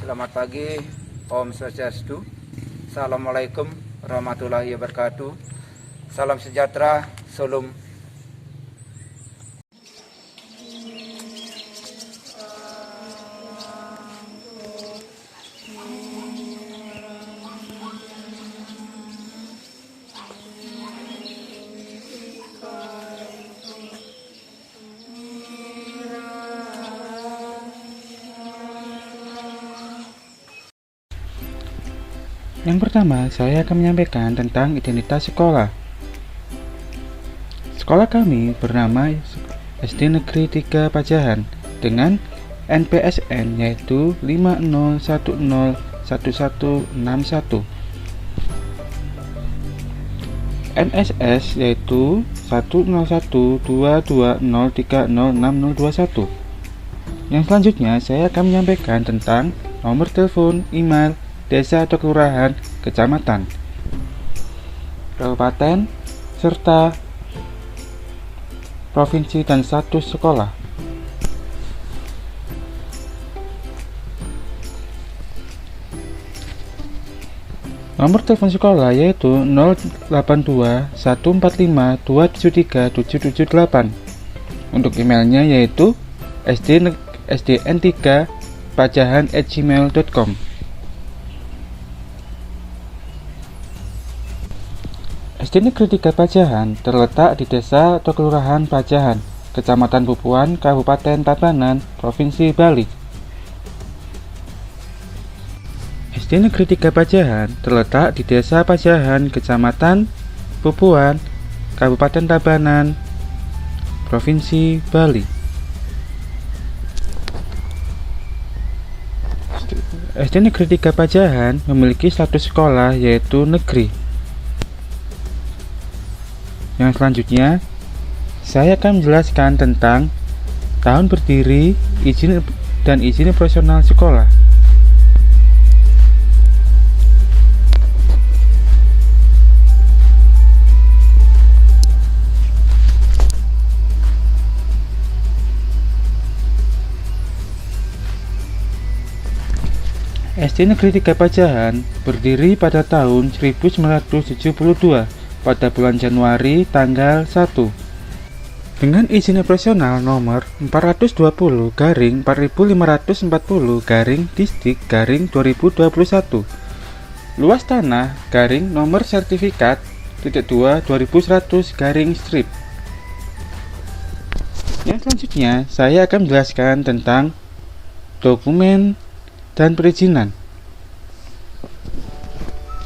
Selamat pagi, Om Swastiastu. Assalamualaikum warahmatullahi wabarakatuh. Salam sejahtera, Salam. Yang pertama, saya akan menyampaikan tentang identitas sekolah. Sekolah kami bernama SD Negeri 3 Pajahan dengan NPSN yaitu 50101161, NSS yaitu 1012203060021. Yang selanjutnya, saya akan menyampaikan tentang nomor telepon, email, desa atau kelurahan, kecamatan, kabupaten, serta provinsi dan status sekolah. Nomor telepon sekolah yaitu 082145273778. Untuk emailnya yaitu sdn3pajahan@gmail.com. SD Negeri 3 Pajahan terletak di Desa atau Kelurahan Pajahan, Kecamatan Bubuan, Kabupaten Tabanan, Provinsi Bali. SD Negeri 3 Pajahan terletak di Desa Pajahan, Kecamatan Bubuan, Kabupaten Tabanan, Provinsi Bali. SD Negeri 3 Pajahan memiliki status sekolah yaitu negeri. Yang selanjutnya, saya akan menjelaskan tentang tahun berdiri, izin operasional sekolah. SD Negeri 3 Pajahan berdiri pada tahun 1972 pada bulan Januari tanggal 1 dengan izin operasional nomor 420/4540/Distrik/2021, luas tanah nomor sertifikat (2) 2100 Yang selanjutnya, saya akan menjelaskan tentang dokumen dan perizinan.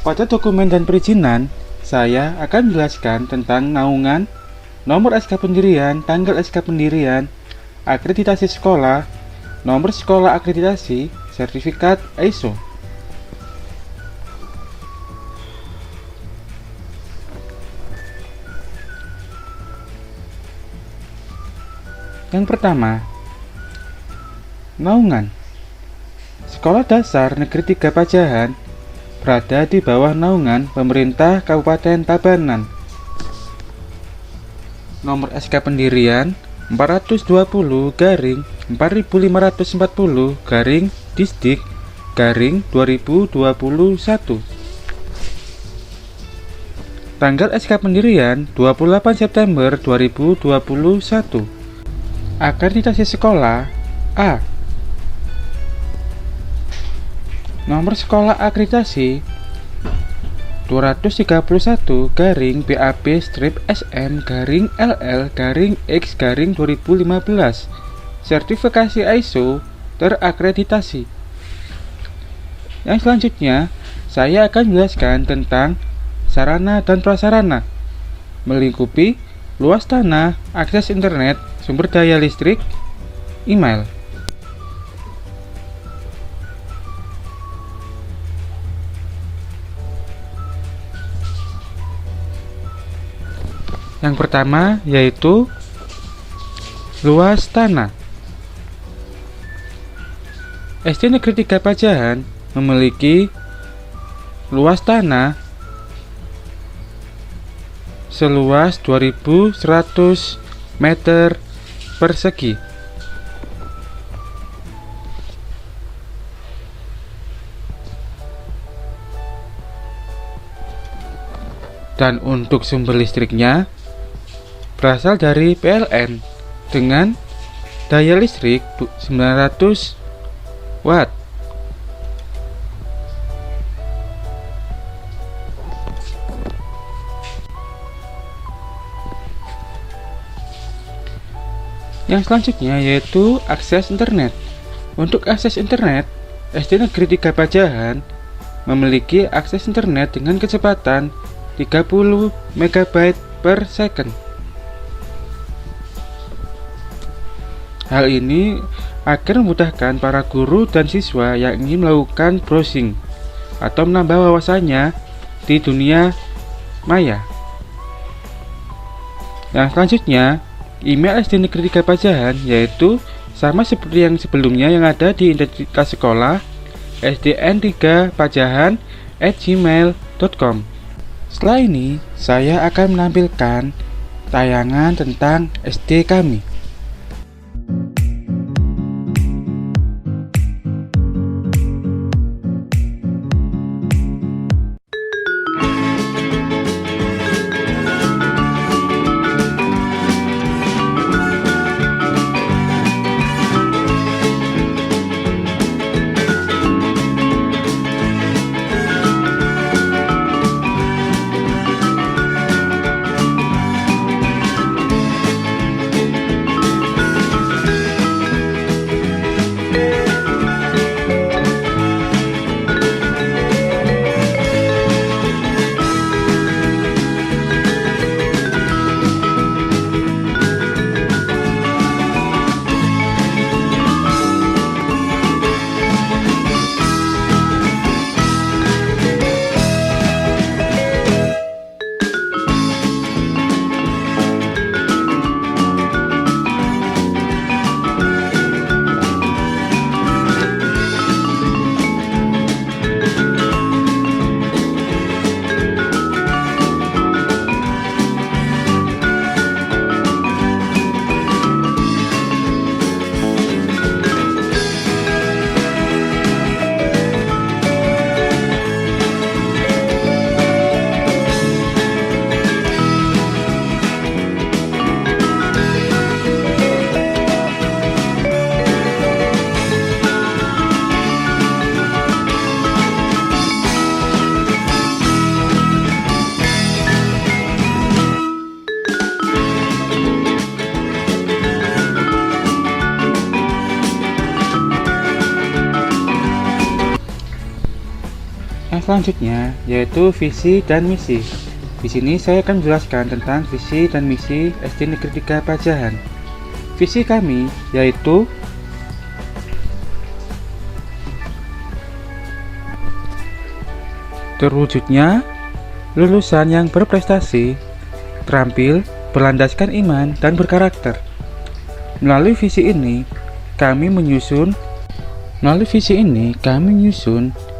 Pada dokumen dan perizinan, saya akan menjelaskan tentang naungan, nomor SK pendirian, tanggal SK pendirian, akreditasi sekolah, nomor sekolah akreditasi, sertifikat ISO. Yang pertama, naungan. Sekolah Dasar Negeri 3 Pajahan berada di bawah naungan pemerintah Kabupaten Tabanan. Nomor SK pendirian 420/Distrik/2021. Tanggal SK pendirian 28 September 2021. Akreditasi sekolah A. Nomor sekolah akreditasi 231-BAB-SM-LL-X-2015. Sertifikasi ISO terakreditasi. Yang selanjutnya, saya akan menjelaskan tentang sarana dan prasarana, melingkupi luas tanah, akses internet, sumber daya listrik, email. Yang pertama yaitu luas tanah. SD Negeri 3 Pajahan memiliki luas tanah seluas 2100 meter persegi. Dan untuk sumber listriknya berasal dari PLN dengan daya listrik 900 watt. Yang selanjutnya yaitu akses internet. Untuk akses internet, SD Negeri 3 Pajahan memiliki akses internet dengan kecepatan 30 MB per second. Hal ini akan memudahkan para guru dan siswa yang ingin melakukan browsing atau menambah wawasannya di dunia maya. Yang selanjutnya, email SD Negeri 3 Pajahan yaitu sama seperti yang sebelumnya yang ada di identitas sekolah sdn3pajahan@gmail.com. Setelah ini, saya akan menampilkan tayangan tentang SD kami. Selanjutnya yaitu visi dan misi. Di sini saya akan menjelaskan tentang visi dan misi SD Negeri 3 Pajahan. Visi kami yaitu terwujudnya lulusan yang berprestasi, terampil, berlandaskan iman dan berkarakter. Melalui visi ini kami menyusun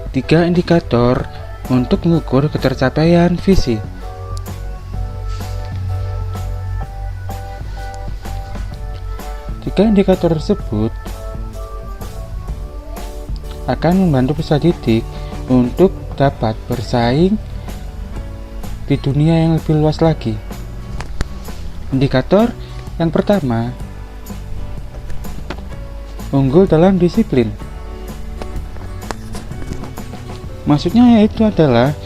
3 indikator untuk mengukur ketercapaian visi. Tiga indikator tersebut akan membantu peserta didik untuk dapat bersaing di dunia yang lebih luas lagi. Indikator yang pertama, unggul dalam disiplin. Maksudnya yaitu adalah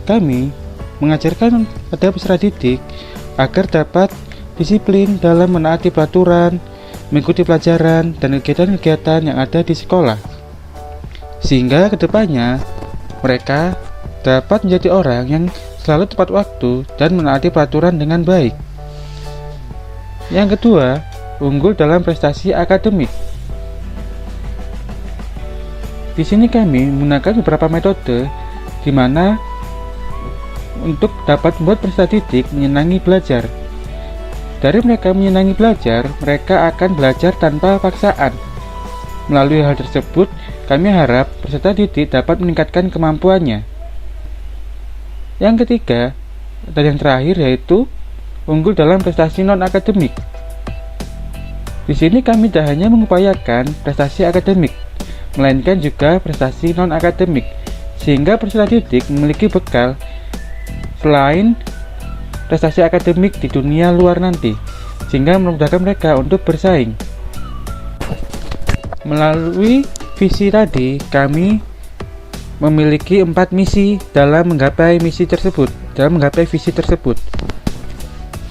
kami mengajarkan pada peserta didik agar dapat disiplin dalam menaati peraturan, mengikuti pelajaran dan kegiatan-kegiatan yang ada di sekolah, sehingga kedepannya mereka dapat menjadi orang yang selalu tepat waktu dan menaati peraturan dengan baik. Yang kedua, unggul dalam prestasi akademik. Di sini kami menggunakan beberapa metode di mana untuk dapat membuat peserta didik menyenangi belajar. Dari mereka menyenangi belajar, mereka akan belajar tanpa paksaan. Melalui hal tersebut, kami harap peserta didik dapat meningkatkan kemampuannya. Yang ketiga dan yang terakhir yaitu unggul dalam prestasi non-akademik. Di sini kami tidak hanya mengupayakan prestasi akademik, melainkan juga prestasi non-akademik, sehingga peserta didik memiliki bekal selain prestasi akademik di dunia luar nanti, sehingga memudahkan mereka untuk bersaing. Melalui visi tadi, kami memiliki 4 misi dalam menggapai visi tersebut.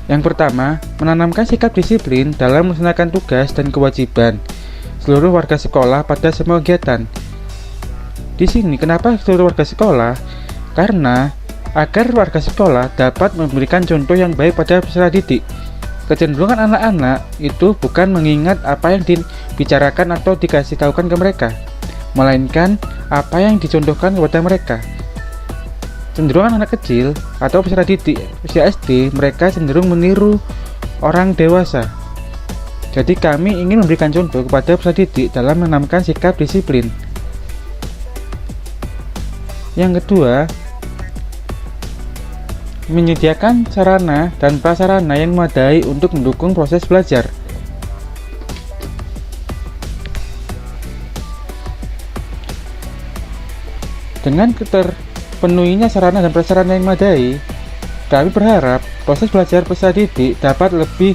Yang pertama, menanamkan sikap disiplin dalam melaksanakan tugas dan kewajiban seluruh warga sekolah pada semua kegiatan. Di sini kenapa seluruh warga sekolah? Karena agar warga sekolah dapat memberikan contoh yang baik pada peserta didik. Kecenderungan anak-anak itu bukan mengingat apa yang dibicarakan atau dikasih tahukan ke mereka, melainkan apa yang dicontohkan kepada mereka. Cenderungan anak kecil atau peserta didik usia SD, mereka cenderung meniru orang dewasa. Jadi kami ingin memberikan contoh kepada peserta didik dalam menanamkan sikap disiplin. Yang kedua, menyediakan sarana dan prasarana yang memadai untuk mendukung proses belajar. Dengan terpenuhinya sarana dan prasarana yang memadai, kami berharap proses belajar peserta didik dapat lebih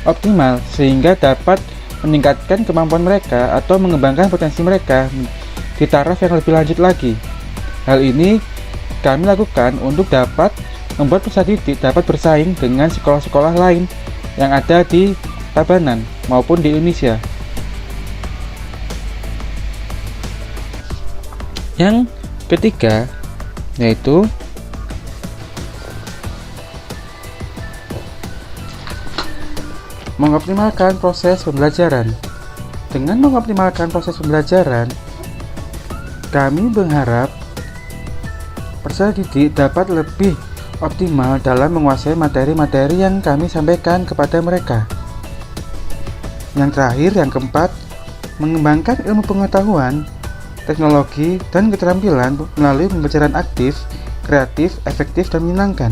optimal sehingga dapat meningkatkan kemampuan mereka atau mengembangkan potensi mereka di taraf yang lebih lanjut lagi. Hal ini kami lakukan untuk dapat membuat peserta didik dapat bersaing dengan sekolah-sekolah lain yang ada di Tabanan maupun di Indonesia. Yang ketiga, yaitu mengoptimalkan proses pembelajaran. Dengan mengoptimalkan proses pembelajaran, kami berharap peserta didik dapat lebih optimal dalam menguasai materi-materi yang kami sampaikan kepada mereka. Yang terakhir, yang keempat, mengembangkan ilmu pengetahuan, teknologi, dan keterampilan melalui pembelajaran aktif, kreatif, efektif, dan menyenangkan.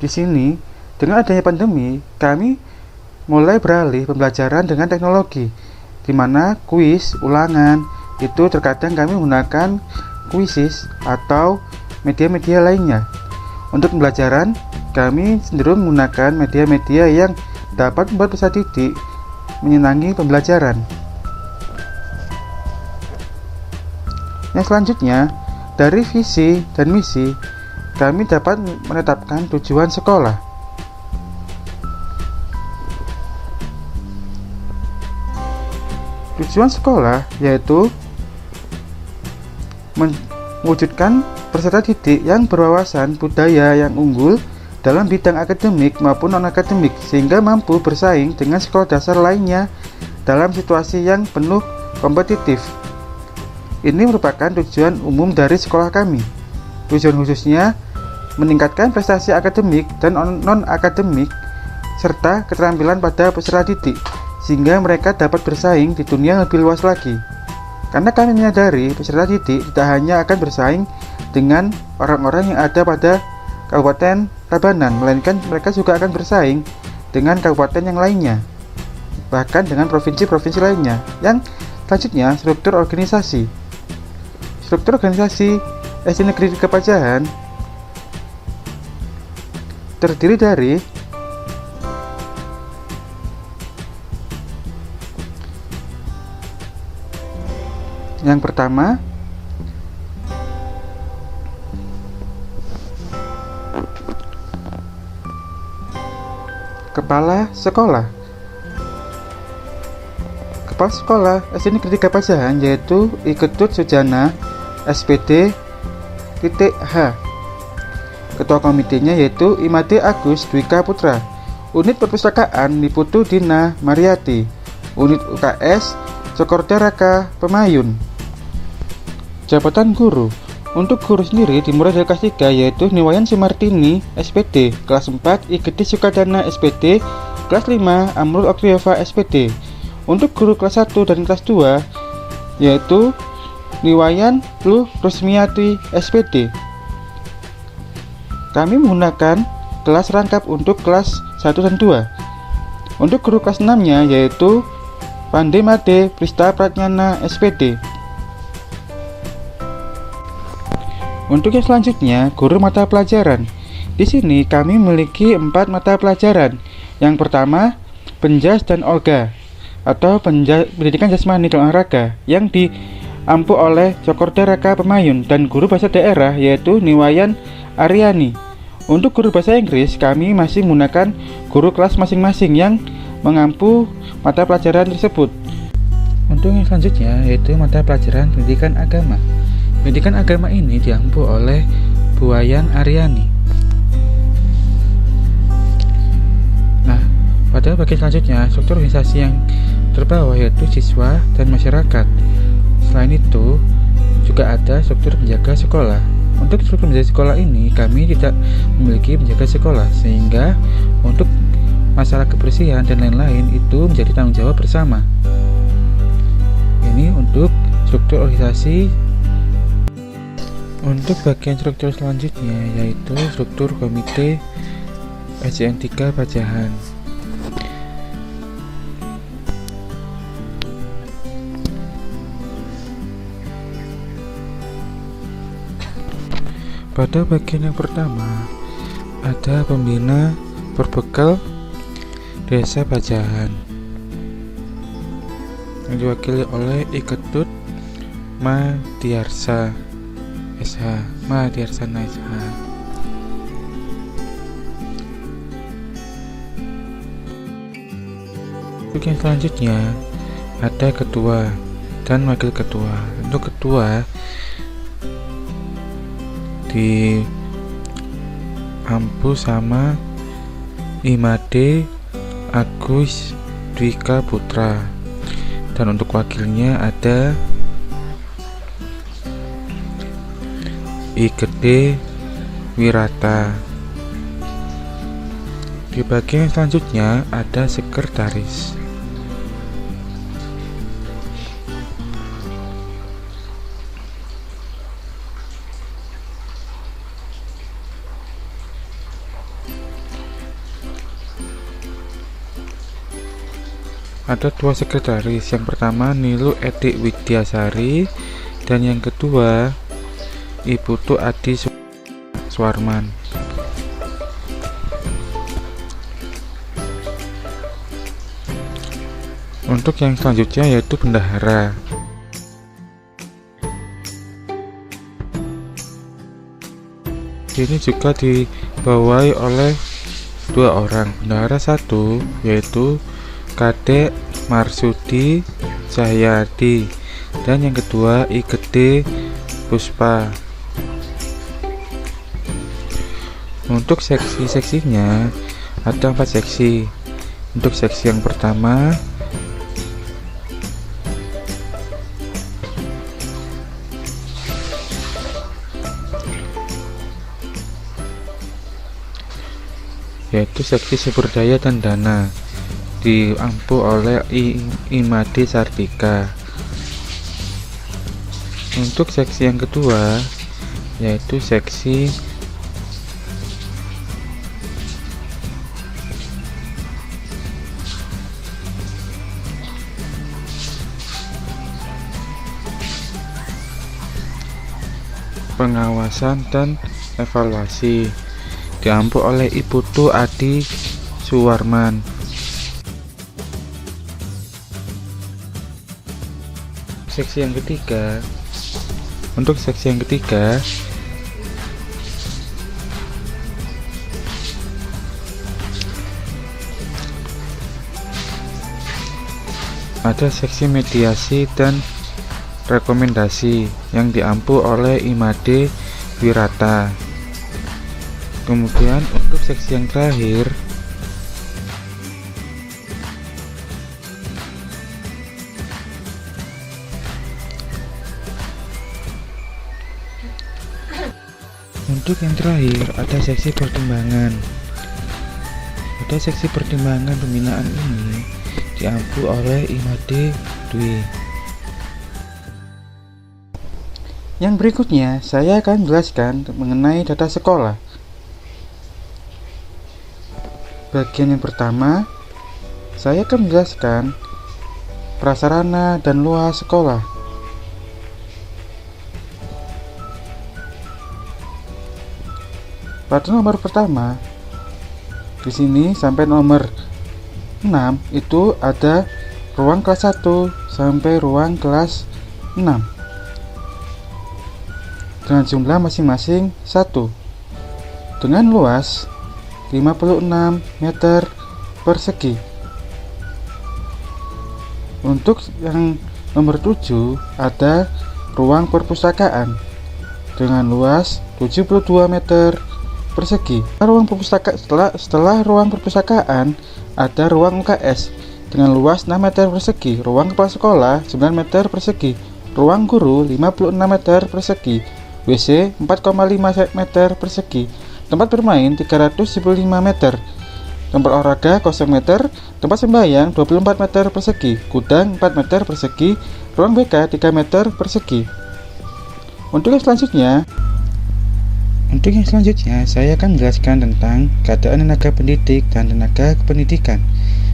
Di sini, dengan adanya pandemi, kami mulai beralih pembelajaran dengan teknologi, di mana kuis, ulangan, itu terkadang kami menggunakan kuisis atau media-media lainnya. Untuk pembelajaran, kami cenderung menggunakan media-media yang dapat membuat peserta didik menyenangi pembelajaran. Yang selanjutnya, dari visi dan misi, kami dapat menetapkan tujuan sekolah. Tujuan sekolah yaitu mewujudkan peserta didik yang berwawasan budaya yang unggul dalam bidang akademik maupun non-akademik, sehingga mampu bersaing dengan sekolah dasar lainnya dalam situasi yang penuh kompetitif. Ini merupakan tujuan umum dari sekolah kami. Tujuan khususnya meningkatkan prestasi akademik dan non-akademik serta keterampilan pada peserta didik, sehingga mereka dapat bersaing di dunia yang lebih luas lagi. Karena kami menyadari peserta didik tidak hanya akan bersaing dengan orang-orang yang ada pada Kabupaten Tabanan, melainkan mereka juga akan bersaing dengan kabupaten yang lainnya, bahkan dengan provinsi-provinsi lainnya. Yang selanjutnya, struktur organisasi. Struktur organisasi SD Negeri Kepajahan terdiri dari yang pertama, Kepala Sekolah. Kepala Sekolah SD Negeri Kepajahan yaitu I Ketut Sujana SPD H. Ketua komitenya yaitu Imade Agus Dwika Putra. Unit Perpustakaan Niputu Dina Mariati. Unit UKS Cokorda Raka Pemayun. Jabatan guru. Untuk guru sendiri dimulai dari kelas 3 yaitu Niwayan Sumartini SPD, kelas 4 I Gede Sukadana SPD, kelas 5 Amrul Okriova SPD. Untuk guru kelas 1 dan kelas 2 yaitu Niwayan Lu Rusmiati SPD. Kami menggunakan kelas rangkap untuk kelas 1 dan 2. Untuk guru kelas 6-nya yaitu Pandey Made Prista Pratnyana SPD. Untuk yang selanjutnya, guru mata pelajaran. Di sini kami memiliki 4 mata pelajaran. Yang pertama, Penjas dan Olga atau pendidikan jasmani dan olahraga yang diampu oleh Cokorda Raka Pemayun dan guru bahasa daerah yaitu Niwayan Aryani. Untuk guru bahasa Inggris, kami masih menggunakan guru kelas masing-masing yang mengampu mata pelajaran tersebut. Untuk yang selanjutnya yaitu mata pelajaran pendidikan agama. Pendidikan agama ini diampu oleh Bu Wayan Aryani. Nah, pada bagian selanjutnya struktur organisasi yang terbawah yaitu siswa dan masyarakat. Selain itu juga ada struktur penjaga sekolah. Untuk struktur penjaga sekolah ini kami tidak memiliki penjaga sekolah, sehingga untuk masalah kebersihan dan lain-lain itu menjadi tanggung jawab bersama. Ini untuk struktur organisasi. Untuk bagian struktur selanjutnya yaitu struktur komite SJN3 Pajahan. Pada bagian yang pertama ada pembina berbekal Desa Pajahan yang diwakili oleh Iketut Madiarsa SH. Untuk yang selanjutnya ada ketua dan wakil ketua. Untuk ketua diampu sama Imade Agus Dwika Putra, dan untuk wakilnya ada I Gede Wirata. Di bagian selanjutnya ada sekretaris. Ada 2 sekretaris, yang pertama Nilu Edik Widyasari dan yang kedua Ibu Tu Adi Suwarman. Untuk yang selanjutnya yaitu bendahara. Ini juga dibawahi oleh 2 orang, bendahara 1 yaitu Kadek Marsudi Cahyadi dan yang kedua I Gede Puspa. Untuk seksi-seksinya ada 4 seksi. Untuk seksi yang pertama yaitu seksi sumber daya dan dana, diampu oleh Imade Sartika. Untuk seksi yang kedua yaitu seksi pengawasan dan evaluasi, diampu oleh Ibu Tu Adi Suwarman. Seksi yang ketiga, untuk seksi yang ketiga ada seksi mediasi dan rekomendasi yang diampu oleh Imade Wirata. Kemudian untuk seksi yang terakhir ada seksi pertimbangan. Pada seksi pertimbangan pembinaan ini diampu oleh Imade Dwi. Yang berikutnya saya akan menjelaskan mengenai data sekolah. Bagian yang pertama, saya akan menjelaskan prasarana dan luas sekolah. Pada nomor pertama, di sini sampai nomor 6 itu ada ruang kelas 1 sampai ruang kelas 6 dengan jumlah masing-masing 1 dengan luas 56 meter persegi. Untuk yang nomor 7 ada ruang perpustakaan dengan luas 72 meter persegi. Setelah ruang perpustakaan ada ruang UKS dengan luas 6 meter persegi, ruang kepala sekolah 9 meter persegi, ruang guru 56 meter persegi, WC 4,5 meter persegi, tempat bermain 315 meter, tempat olahraga 0 meter, tempat sembahyang 24 meter persegi, gudang 4 meter persegi, ruang BK 3 meter persegi. Untuk yang selanjutnya saya akan menjelaskan tentang keadaan tenaga pendidik dan tenaga kependidikan.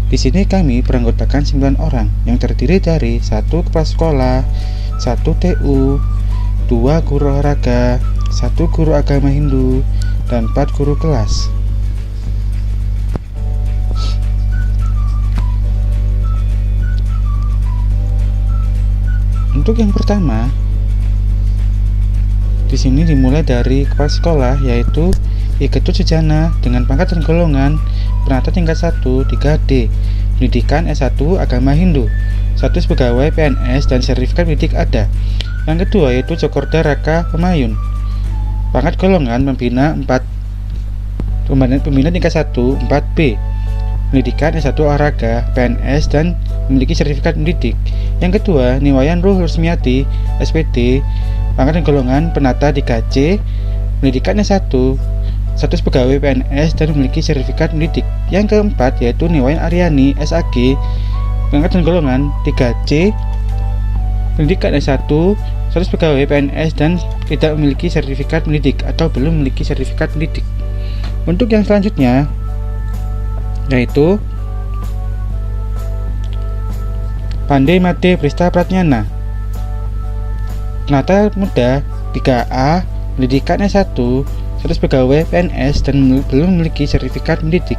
Di sini kami beranggotakan 9 orang yang terdiri dari 1 kepala sekolah, 1 TU, 2 guru olahraga, 1 guru agama Hindu, dan 4 guru kelas. Untuk yang pertama, di sini dimulai dari kepala sekolah, yaitu I Ketut Sujana dengan pangkat dan golongan penata tingkat 1 3D, pendidikan S1 agama Hindu, status pegawai PNS dan sertifikat pendidik ada. Yang kedua yaitu Cokorda Raka Pemayun, pangkat golongan pembina tingkat 1 4B, pendidikan S1 olahraga PNS dan memiliki sertifikat pendidik. Yang kedua Niwayan Ruh Rusmiati SPD, pangkat dan golongan penata 3C, pendidikan S1, status pegawai PNS dan memiliki sertifikat pendidik. Yang keempat yaitu Niwayan Aryani SAG, pangkat dan golongan 3C, pendidikan S1, status pegawai PNS dan tidak memiliki sertifikat pendidik atau belum memiliki sertifikat pendidik. Untuk yang selanjutnya yaitu Pandey Made Prista Pratnyana, penata muda 3A, pendidikan S1, status pegawai PNS dan belum memiliki sertifikat pendidik.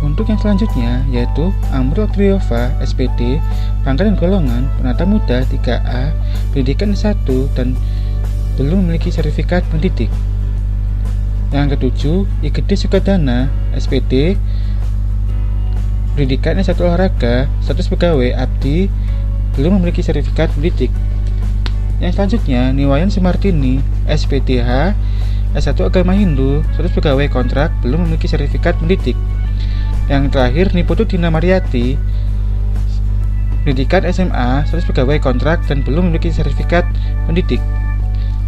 Untuk yang selanjutnya yaitu Amrul Triova SPD, pangkat dan golongan penata muda 3A, pendidikan S1 dan belum memiliki sertifikat pendidik. Yang ketujuh I Gede Sukadana SPD, pendidikan S1 olahraga, status pegawai abdi, belum memiliki sertifikat pendidik. Yang selanjutnya Niwayan Sumartini SPDH, S1 agama Hindu, status pegawai kontrak, belum memiliki sertifikat pendidik. Yang terakhir Niputu Dina Mariati, pendidikan SMA, status pegawai kontrak dan belum memiliki sertifikat pendidik.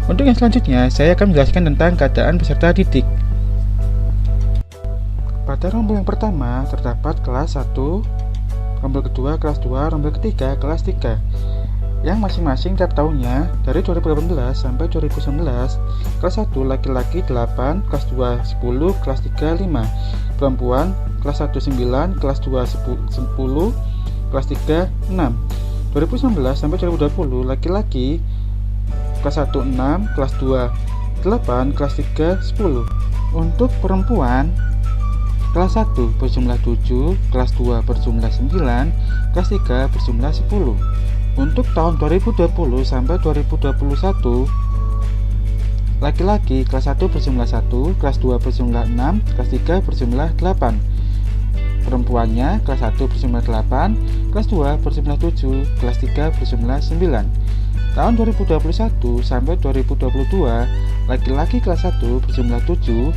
Untuk yang selanjutnya saya akan menjelaskan tentang keadaan peserta didik. Pada rombel yang pertama terdapat kelas 1, rombel kedua kelas 2, rombel ketiga kelas 3 yang masing-masing tiap tahunnya dari 2018 sampai 2019. Kelas 1 laki-laki 8, kelas 2 10, kelas 3 5, perempuan kelas 1 9, kelas 2 10, kelas 3 6. 2019 sampai 2020 laki-laki kelas 1 6, kelas 2 8, kelas 3 10. Untuk perempuan kelas 1 berjumlah 7, kelas 2 berjumlah 9, kelas 3 berjumlah 10. Untuk tahun 2020 sampai 2021 laki-laki kelas 1 berjumlah 1, kelas 2 berjumlah 6, kelas 3 berjumlah 8. Perempuannya kelas 1 berjumlah 8, kelas 2 berjumlah 7, kelas 3 berjumlah 9. Tahun 2021 sampai 2022 laki-laki kelas 1 berjumlah 7,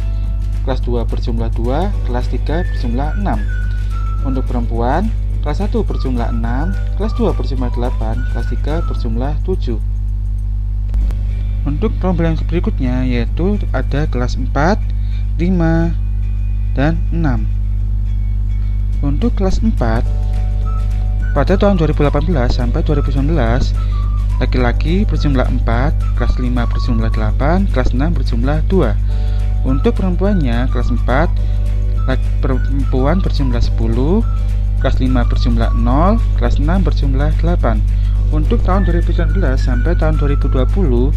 kelas 2 berjumlah 2, kelas 3 berjumlah 6. Untuk perempuan kelas 1 berjumlah 6, kelas 2 berjumlah 8, kelas 3 berjumlah 7. Untuk rombel yang berikutnya yaitu ada kelas 4, 5, dan 6. Untuk kelas 4 pada tahun 2018 sampai 2019 laki-laki berjumlah 4, kelas 5 berjumlah 8, kelas 6 berjumlah 2. Untuk perempuannya kelas 4 perempuan berjumlah 10, kelas 5 berjumlah 0, kelas 6 berjumlah 8. Untuk tahun 2019 sampai tahun 2020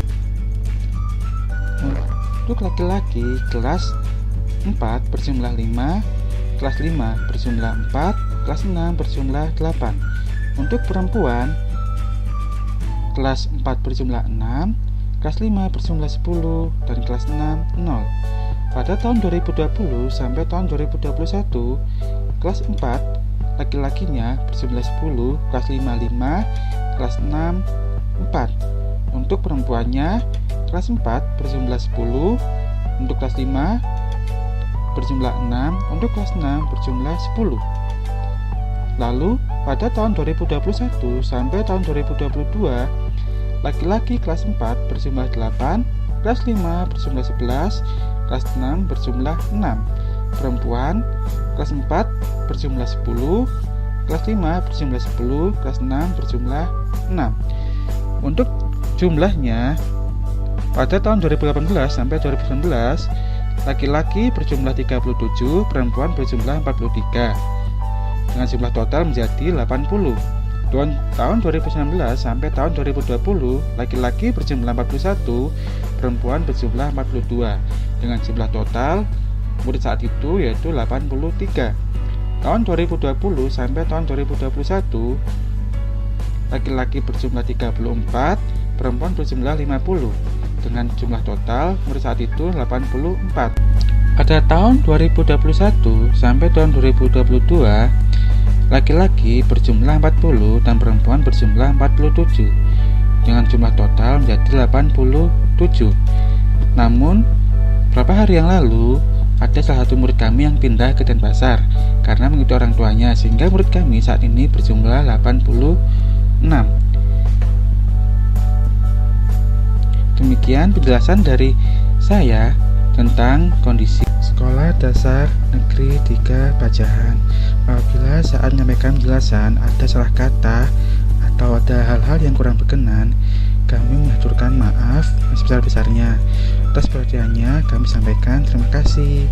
Untuk laki-laki kelas 4 berjumlah 5, kelas 5 berjumlah 4, kelas 6 berjumlah 8. Untuk perempuan kelas 4 berjumlah 6, kelas 5 berjumlah 10, dan kelas 6 0. Pada tahun 2020 sampai tahun 2021, kelas 4 laki-lakinya berjumlah 10, kelas 5 5, kelas 6 4. Untuk perempuannya kelas 4 berjumlah 10, untuk kelas 5 berjumlah 6, untuk kelas 6 berjumlah 10. Lalu pada tahun 2021 sampai tahun 2022, laki-laki kelas 4 berjumlah 8, kelas 5 berjumlah 11, kelas 6 berjumlah 6. Perempuan kelas 4 berjumlah 10, kelas 5 berjumlah 10, kelas 6 berjumlah 6. Untuk jumlahnya pada tahun 2018 sampai 2019, laki-laki berjumlah 37, perempuan berjumlah 43, dengan jumlah total menjadi 80. Tahun 2019 sampai tahun 2020, laki-laki berjumlah 41, perempuan berjumlah 42, dengan jumlah total murid saat itu yaitu 83. Tahun 2020 sampai tahun 2021, laki-laki berjumlah 34, perempuan berjumlah 50, dengan jumlah total murid saat itu 84. Pada tahun 2021 sampai tahun 2022, laki-laki berjumlah 40 dan perempuan berjumlah 47, dengan jumlah total menjadi 87. Namun, beberapa hari yang lalu ada salah satu murid kami yang pindah ke Denpasar karena mengikuti orang tuanya, sehingga murid kami saat ini berjumlah 86. Demikian penjelasan dari saya tentang kondisi Sekolah Dasar Negeri 3 Pajahan. Apabila saat menyampaikan penjelasan ada salah kata atau ada hal-hal yang kurang berkenan, kami mengaturkan maaf sebesar-besarnya. Atas perhatiannya kami sampaikan terima kasih.